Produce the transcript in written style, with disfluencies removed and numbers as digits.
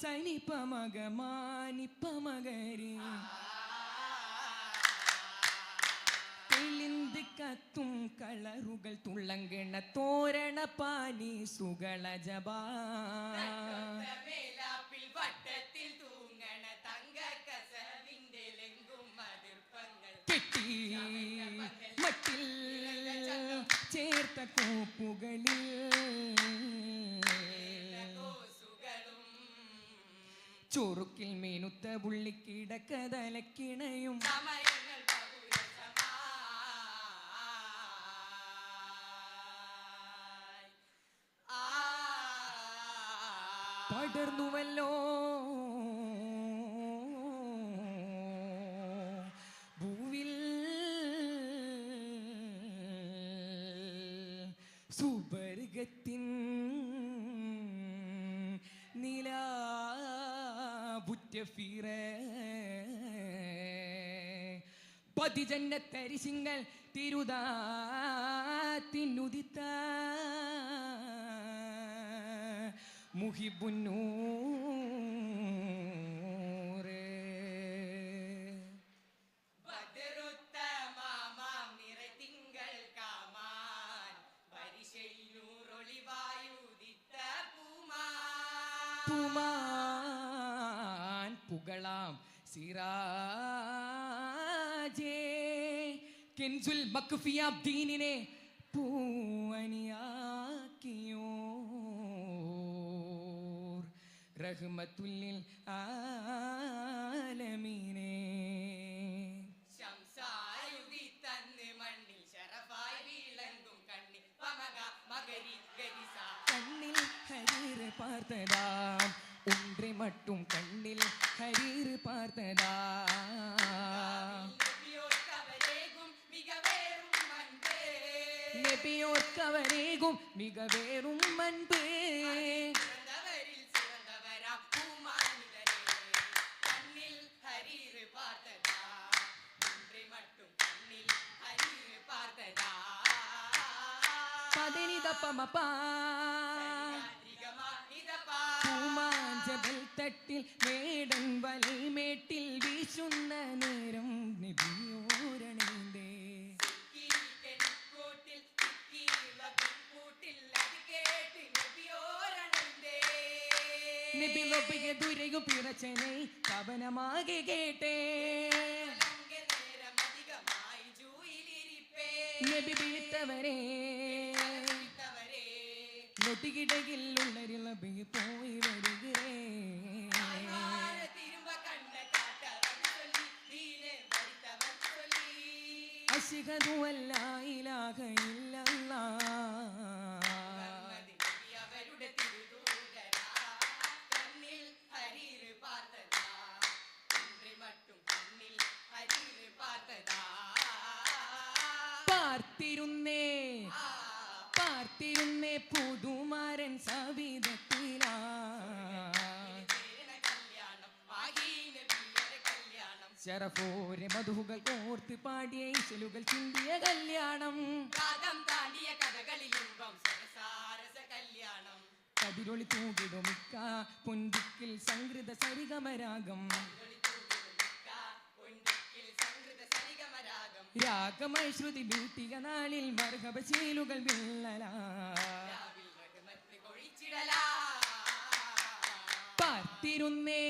സനി പമഗ മാനി പമഗരി തെളിന്ത് കത്തും കളറുകൾ തുള്ളങ്കണ തോരണ പാനി സുകള ജപാ കെട്ടി മട്ടിൽ ചേർത്ത കോപ്പുകളിൽ ചൊറുക്കിൽ മീനുത്ത പുള്ളിക്കിടക്കതലക്കിണയും പടർന്നുവല്ലോ ഭൂവിൽ സുബർഗത്തിൻ നിലാബുറ്റ ഫിറ പതിജന്നത്തരിശിങ്ങൾ തിരുതാത്തിനുദിത്ത മുഹിബുന്നൂർ പൂമാൻ പുകളാം സിറാജേ കെൻസുൽ മക്ഫിയാബ് ദീനിനെ പൂവനിയാക്കിയോ റഹ്മത്തുല്ലിൽ ആലമീനേ ശംസായുധി തന്ന് മണ്ണിൽ ശറഫായി വീളങ്കും കണ്ണിൽ പമഗ മഗരി ഗരിസ കണ്ണിൽ ഹരീർ പാർത്തതാം ഒன்றே மட்டுം കണ്ണിൽ ഹരീർ പാർത്തതാം നബിയോർക്കവരേകും മികവേറും മൻപ് പൂമാഞ്ചബൽ തട്ടിൽ മേടൻ വലമേട്ടിൽ വീശുന്ന നേരം നബിയോരണീന്തേ നബി ലൊബിയ ദുരയും പിറച്ചനെ കവനമാകെ കേട്ടേ നബി വീട്ടവരെ നൊട്ടിക്കിടയിൽ ഉള്ളരിളബി പോയി വരുகிறേ അശ്ഹദു അല്ലാ ഇലാഹ ഇല്ലല്ലാഹ് പാർത്തിരുന്നേ പുതുമാരൻ സവിധത്തിലാ ശരഫോരെ മധുകൾ കോർത്ത് പാടിയ ഇശലുകൾ ചിന്തിയ കല്യാണം കതിരൊളി തൂകിടുമിക്ക പൊൻപിക്കിൽ സംഗൃത സരിഗമരാഗം രാഗമൈ ശ്രുതി ബീട്ടിക നാളിൽ മർഹബശീലുകൾ വിള്ളല പാർത്തിരുന്നേ